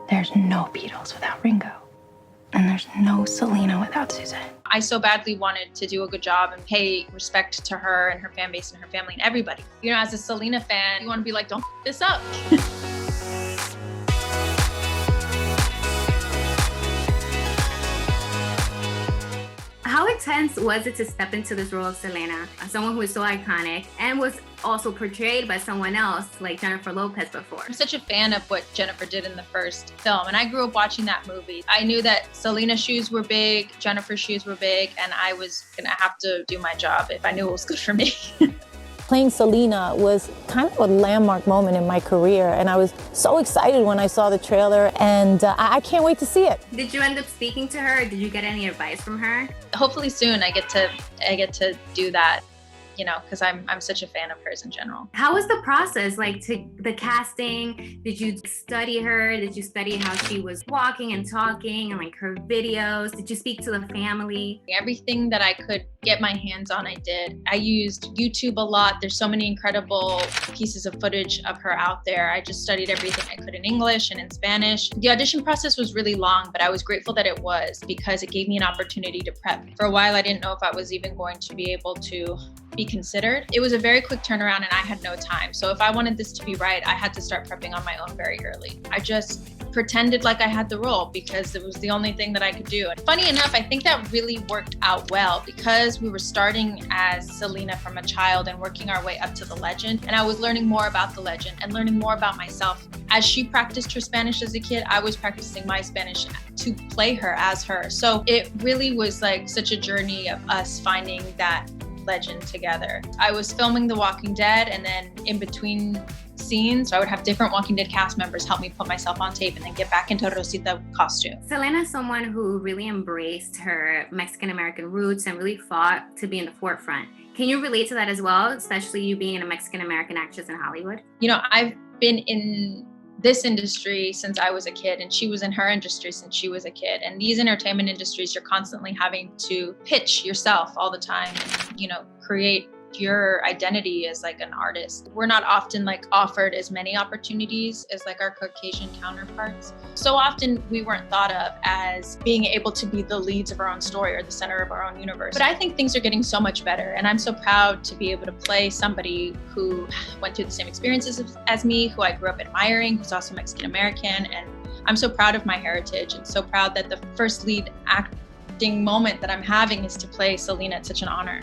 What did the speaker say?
There's no Beatles without Ringo. And there's no Selena without Suzanne. I so badly wanted to do a good job and pay respect to her and her fan base and her family and everybody. You know, as a Selena fan, you want to be like, don't f this up. How intense was it to step into this role of Selena, someone who is so iconic and was also portrayed by someone else like Jennifer Lopez before? I'm such a fan of what Jennifer did in the first film, and I grew up watching that movie. I knew that Selena's shoes were big, Jennifer's shoes were big, and I was gonna have to do my job if I knew it was good for me. Playing Selena was kind of a landmark moment in my career, and I was so excited when I saw the trailer, and I can't wait to see it. Did you end up speaking to her? Did you get any advice from her? Hopefully soon I get to do that, you know, because I'm such a fan of hers in general. How was the process, like, to the casting? Did you study her? Did you study how she was walking and talking and like her videos? Did you speak to the family? Everything that I could get my hands on, I did. I used YouTube a lot. There's so many incredible pieces of footage of her out there. I just studied everything I could in English and in Spanish. The audition process was really long, but I was grateful that it was because it gave me an opportunity to prep. For a while, I didn't know if I was even going to be able to be considered. It was a very quick turnaround and I had no time. So if I wanted this to be right, I had to start prepping on my own very early. I just pretended like I had the role because it was the only thing that I could do. And funny enough, I think that really worked out well because we were starting as Selena from a child and working our way up to the legend. And I was learning more about the legend and learning more about myself. As she practiced her Spanish as a kid, I was practicing my Spanish to play her as her. So it really was like such a journey of us finding that legend together. I was filming The Walking Dead, and then in between scenes, I would have different Walking Dead cast members help me put myself on tape and then get back into Rosita costume. Selena is someone who really embraced her Mexican-American roots and really fought to be in the forefront. Can you relate to that as well, especially you being a Mexican-American actress in Hollywood? You know, I've been in this industry since I was a kid, and she was in her industry since she was a kid. And these entertainment industries, you're constantly having to pitch yourself all the time and, you know, create your identity as like an artist. We're not often like offered as many opportunities as like our Caucasian counterparts. So often we weren't thought of as being able to be the leads of our own story or the center of our own universe. But I think things are getting so much better, and I'm so proud to be able to play somebody who went through the same experiences as me, who I grew up admiring, who's also Mexican American, and I'm so proud of my heritage and so proud that the first lead acting moment that I'm having is to play Selena. It's such an honor.